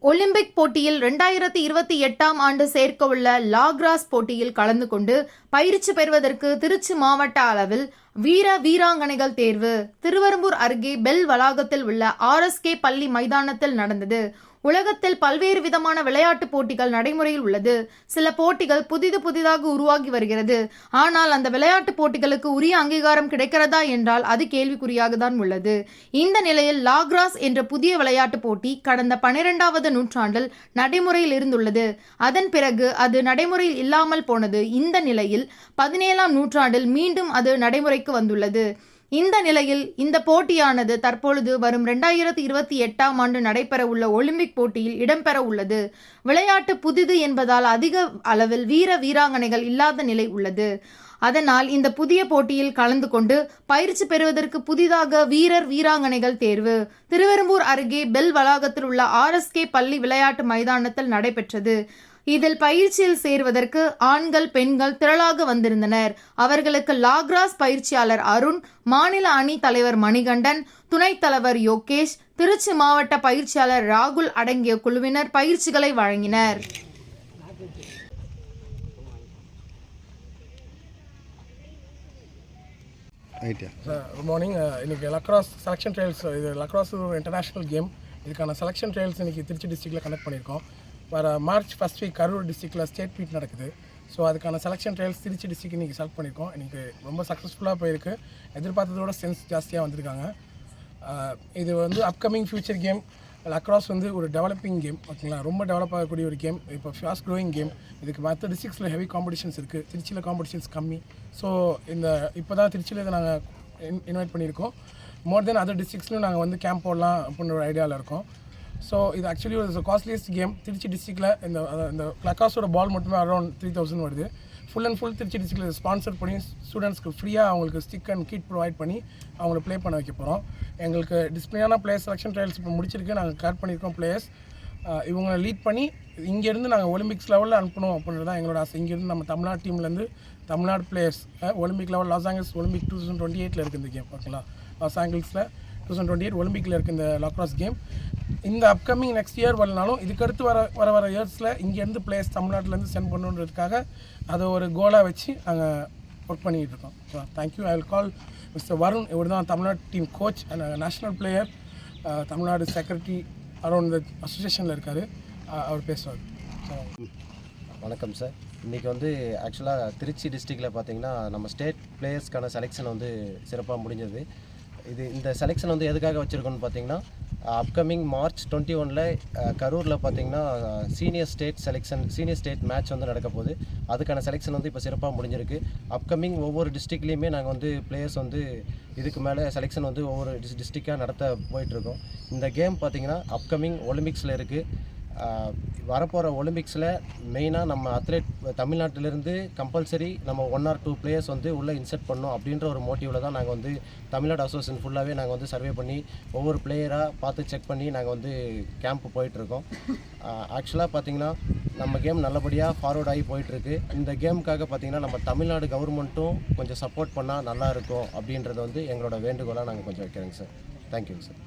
Olympic போட்டியில் 2028ஆம் ஆண்டு சேர்க்கவுள்ள லாக்ராஸ் போட்டியில் கலந்து கொண்டு பயிற்சி பெறுவதற்கு திருச்சி மாவட்ட அளவில் வீராங்கனைகள் தேர்வு திருவெறும்பூர் அருகே பெல் வளாகத்தில் உள்ள RSK பள்ளி மைதானத்தில் நடந்தது. உலகத்தில் பல்வேறு விதமான விளையாட்டுப் போட்டிகள் நடைமுறையில் உள்ளது. சில போட்டிகள் புதிதாக உருவாகி வருகிறது. ஆனால் அந்த விளையாட்டுப் போட்டிகளுக்கு உரிய அங்கீகாரம் கிடைக்கிறதா என்றால் அது கேள்விக்குறியாக தான் உள்ளது. இந்த நிலையில் லாக்ராஸ் என்ற புதிய விளையாட்டுப் போட்டி கடந்த 12வது நூற்றாண்டில் நடைமுறையில் இருந்துள்ளது. அதன் பிறகு அது நடைமுறையில் இல்லாமல் போனது. இந்த நிலையில் 17ஆம் நூற்றாண்டில் மீண்டும் அது நடைமுறைக்கு வந்துள்ளது. இந்த நிலையில் இந்த போட்டியானது தற்பொழுது வரும் 2028ஆம் ஆண்டு நடைபெற உள்ள ஒலிம்பிக் போட்டியில் இடம்பெற உள்ளது. விளையாட்டு புதிது என்பதால் அதிக அளவில் வீராங்கனைகள் இல்லாத நிலை உள்ளது. அதனால் இந்த புதிய போட்டியில் கலந்து கொண்டு பயிற்சி பெறுவதற்கு புதிதாக வீராங்கனைகள் தேர்வு திருவெறும்பூர் அருகே பெல் வளாகத்தில் உள்ள RSK பள்ளி விளையாட்டு மைதானத்தில் நடைபெற்றது. இதில் பயிற்சியில் சேர்வதற்கு ஆண்கள் பெண்கள் திரளாக வந்திருந்தனர். அவர்களுக்கு லாக்ராஸ் பயிற்சியாளர் அருண், மாநில அணி தலைவர் மணிகண்டன், துணைத் தலைவர் யோகேஷ், திருச்சி மாவட்ட பயிற்சியாளர் ராகுல் அடங்கிய குழுவினர் பயிற்சிகளை வழங்கினர். Good morning. இன்னைக்கு லக்ராஸ் செலெக்ஷன் ட்ரையல்ஸ், இது லக்ராஸ் இன்டர்நேஷ்னல் கேம். இதுக்கான செலெக்ஷன் ட்ரையல்ஸ் இன்னைக்கு திருச்சி டிஸ்ட்ரிக்டில் கண்டக்ட் பண்ணியிருக்கோம். வர மார்ச் ஃபர்ஸ்ட் வீக் கரூர் டிஸ்ட்ரிக்டில் ஸ்டேட் மீட் நடக்குது. ஸோ அதுக்கான செலெக்ஷன் ட்ரையல்ஸ் திருச்சி டிஸ்ட்ரிக்ட் இன்றைக்கி செலக்ட் பண்ணியிருக்கோம். இன்றைக்கி ரொம்ப சக்ஸஸ்ஃபுல்லாக போயிருக்கு. எதிர்பார்த்ததோட சென்ஸ் ஜாஸ்தியாக வந்திருக்காங்க. இது வந்து அப்கமிங் ஃபியூச்சர் கேம். லக்ராஸ் வந்து ஒரு டெவலப்பிங் கேம், ஓகேங்களா. ரொம்ப டெவலப் ஆகக்கூடிய ஒரு கேம். இப்போ ஃபாஸ்ட் க்ரோயிங் கேம். இதுக்கு மற்ற டிஸ்ட்ரிக்ஸில் ஹெவி காம்படிஷன்ஸ் இருக்குது. திருச்சியில் காம்படிஷன்ஸ் கம்மி. ஸோ இப்போ தான் திருச்சியில் இதை நாங்கள் இன்வைட் பண்ணியிருக்கோம். மோர் தென் அதர் டிஸ்ட்ரிக்ஸ்லையும் நாங்கள் வந்து கேம்ப் போடலாம் அப்படின்ற ஒரு ஐடியாவில் இருக்கோம். ஸோ இது ஆக்சுவலி ஒரு காஸ்ட்லியஸ்ட் கேம். திருச்சி டிஸ்ட்ரிக்டில் இந்த லக்ராஸோட பால் மட்டுமே அரௌண்ட் 3000 வருது. ஃபுல் அண்ட் ஃபுல் திருச்சி டிஸ்ட்ரிக்டில் ஸ்பான்சர் பண்ணி ஸ்டூடெண்ட்ஸ்க்கு ஃப்ரீயாக அவங்களுக்கு ஸ்டிக் அண்ட் கிட் ப்ரொவைட் பண்ணி அவங்கள ப்ளே பண்ண வைக்க போகிறோம். எங்களுக்கு டிஸ்பிளினான பிளேயர்ஸ் செலெக்ஷன் ட்ரையல்ஸ் இப்போ முடிச்சிருக்கு. நாங்கள் கேர் பண்ணியிருக்கோம் பிளேயர்ஸ். இவங்களை லீட் பண்ணி இங்கேருந்து நாங்கள் ஒலிம்பிக்ஸ் லெவலில் அனுப்பணும் அப்படின்றது தான் எங்களோட ஆசை. இங்கேருந்து நம்ம தமிழ்நாடு டீம்லேருந்து Tamil Nadu players Olympic level Los Angeles Olympic 2028 இருக்குது இந்த கேம், ஓகேங்களா. லாஸ் ஏஞ்சல்ஸில் 2028 ஒலிம்பிக்கில் இருக்குது இந்த லக்ராஸ் கேம். இந்த அப்கமிங் நெக்ஸ்ட் இயர் வரலனாலும் இதுக்கடுத்து வர இயர்ஸில் இங்கேருந்து பிளேயர்ஸ் தமிழ்நாட்டிலேருந்து சென்ட் பண்ணுன்றதுக்காக அதை ஒரு கோலாக வச்சு நாங்கள் ஒர்க் பண்ணிகிட்டு இருக்கோம். So thank you. I will call mister Varun. இவர் தான் Tamil Nadu team coach and national player, Tamil Nadu secretary around இந்த அசோசியேஷனில் இருக்கார். அவர் பேசுவார். ஸோ வணக்கம் சார். இன்றைக்கி வந்து ஆக்சுவலாக திருச்சி டிஸ்ட்ரிக்டில் பார்த்திங்கன்னா நம்ம ஸ்டேட் பிளேயர்ஸ்க்கான செலெக்ஷன் வந்து சிறப்பாக முடிஞ்சது. இந்த செலெக்ஷன் வந்து எதுக்காக வச்சுருக்கோன்னு பார்த்தீங்கன்னா, அப்கமிங் மார்ச் 21 கரூரில் பார்த்திங்கன்னா சீனியர் ஸ்டேட் மேட்ச் வந்து நடக்க போகுது. அதுக்கான செலெக்ஷன் வந்து இப்போ சிறப்பாக முடிஞ்சிருக்கு. அப்கமிங் ஒவ்வொரு டிஸ்ட்ரிக்ட்லேயுமே நாங்கள் வந்து பிளேயர்ஸ் வந்து இதுக்கு மேலே செலெக்ஷன் வந்து ஒவ்வொரு டிஸ்ட்ரிக்டாக நடத்த போயிட்டுருக்கோம். இந்த கேம் பார்த்திங்கன்னா அப்கமிங் ஒலிம்பிக்ஸில் இருக்குது. வரப்போகிற ஒலிம்பிக்ஸில் மெயினாக நம்ம அத்லெட் தமிழ்நாட்டிலேருந்து கம்பல்சரி நம்ம 1 or 2 பிளேயர்ஸ் வந்து உள்ளே இன்செர்ட் பண்ணோம் அப்படின்ற ஒரு மோட்டிவில் தான் நாங்கள் வந்து தமிழ்நாடு அசோசியேஷன் ஃபுல்லாகவே நாங்கள் வந்து சர்வே பண்ணி ஒவ்வொரு பிளேயராக பார்த்து செக் பண்ணி நாங்கள் வந்து கேம்ப் போயிட்டுருக்கோம். ஆக்சுவலாக பார்த்திங்கன்னா நம்ம கேம் நல்லபடியாக ஃபார்வர்ட் ஆகி போயிட்டுருக்கு. இந்த கேமுக்காக பார்த்திங்கன்னா நம்ம தமிழ்நாடு கவர்மெண்ட்டும் கொஞ்சம் சப்போர்ட் பண்ணால் நல்லாயிருக்கும் அப்படின்றத வந்து எங்களோட வேண்டுகோளாக நாங்கள் கொஞ்சம் வைக்கிறோங்க சார். தேங்க்யூங்க சார்.